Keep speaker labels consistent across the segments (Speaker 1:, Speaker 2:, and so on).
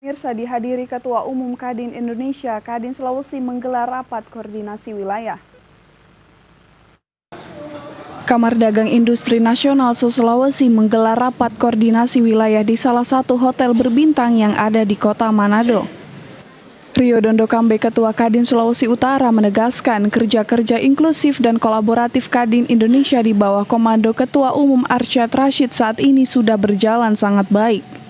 Speaker 1: Pemirsa, dihadiri Ketua Umum Kadin Indonesia, Kadin Sulawesi menggelar rapat koordinasi wilayah. Kamar Dagang Industri Nasional se-Sulawesi menggelar rapat koordinasi wilayah di salah satu hotel berbintang yang ada di Kota Manado. Rio Dondokambe, Ketua Kadin Sulawesi Utara, menegaskan kerja-kerja inklusif dan kolaboratif Kadin Indonesia di bawah komando Ketua Umum Arsyad Rashid saat ini sudah berjalan sangat baik.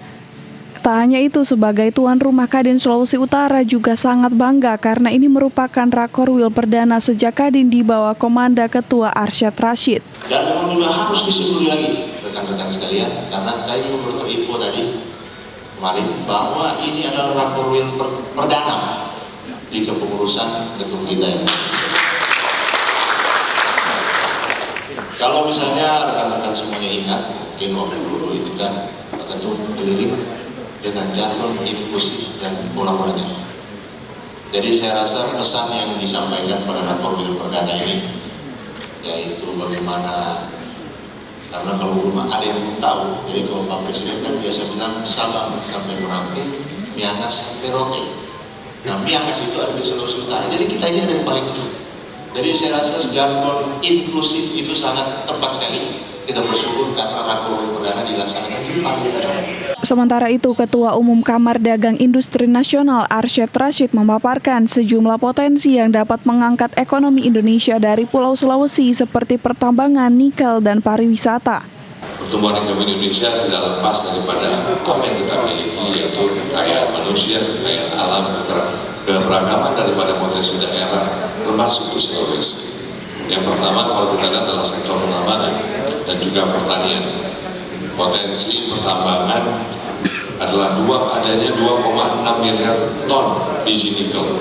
Speaker 1: Tak hanya itu, sebagai tuan rumah Kadin Sulawesi Utara juga sangat bangga karena ini merupakan Rakorwil perdana sejak Kadin di bawah komanda Ketua Arsyad Rashid.
Speaker 2: Dan memang juga harus disyukuri lagi rekan-rekan sekalian, karena saya juga baru terinfo tadi kemarin bahwa ini adalah Rakorwil perdana di kepengurusan gedung kita ini. Kalau misalnya rekan-rekan semuanya ingat, mungkin waktu dulu itu kan ketum keliling dengan jargon inklusif dan kolaboratif. Jadi saya rasa pesan yang disampaikan pada Rakorwil perdana ini, yaitu bagaimana, karena kalau belum ada yang belum tahu, jadi kalau Pak Presiden kan biasa bilang Sabang sampai Merauke, Miangas sampai Rote. Nah, Miangas itu ada di Sulawesi Utara, jadi kita ini ada yang paling ujung. Jadi saya rasa jargon inklusif itu sangat tepat sekali. Kita bersyukur karena Rakorwil perdana dilaksanakan di paling ujung.
Speaker 1: Sementara itu, Ketua Umum Kamar Dagang Industri Nasional Arsyad Rashid memaparkan sejumlah potensi yang dapat mengangkat ekonomi Indonesia dari Pulau Sulawesi seperti pertambangan, nikel, dan pariwisata.
Speaker 3: Pertumbuhan ekonomi Indonesia tidak lepas daripada apa yang kita miliki, yaitu kekayaan manusia, kekayaan alam, keberagaman daripada potensi daerah, termasuk di Sulawesi. Yang pertama, kalau kita lihat adalah sektor pertambangan dan juga pertanian. Potensi pertambangan adalah adanya 2,6 miliar ton biji nikel.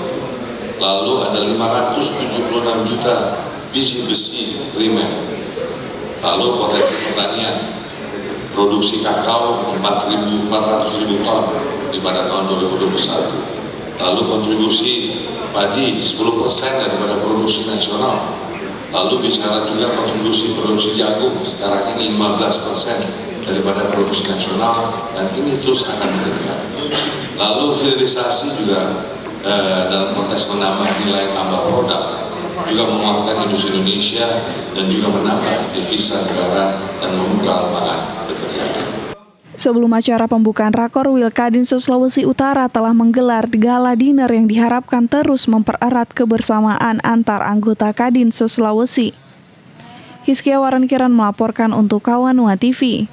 Speaker 3: Lalu ada 576 juta biji besi primer. Lalu potensi pertanian, produksi kakao 400.000 ton di pada tahun 2021. Lalu kontribusi padi 10% daripada produksi nasional. Lalu bicara juga kontribusi produksi jagung sekarang ini 15% daripada produksi nasional, dan ini terus akan meningkat. Lalu hilirisasi juga dalam konteks menambah nilai tambah produk, juga menguatkan industri Indonesia dan juga menambah devisa negara dan membuka lapangan pekerjaan.
Speaker 1: Sebelum acara pembukaan Rakorwil, Kadin Sulawesi Utara telah menggelar gala dinner yang diharapkan terus mempererat kebersamaan antar anggota Kadin Sulawesi. Hizkia Waran Kiran melaporkan untuk Kawanua TV.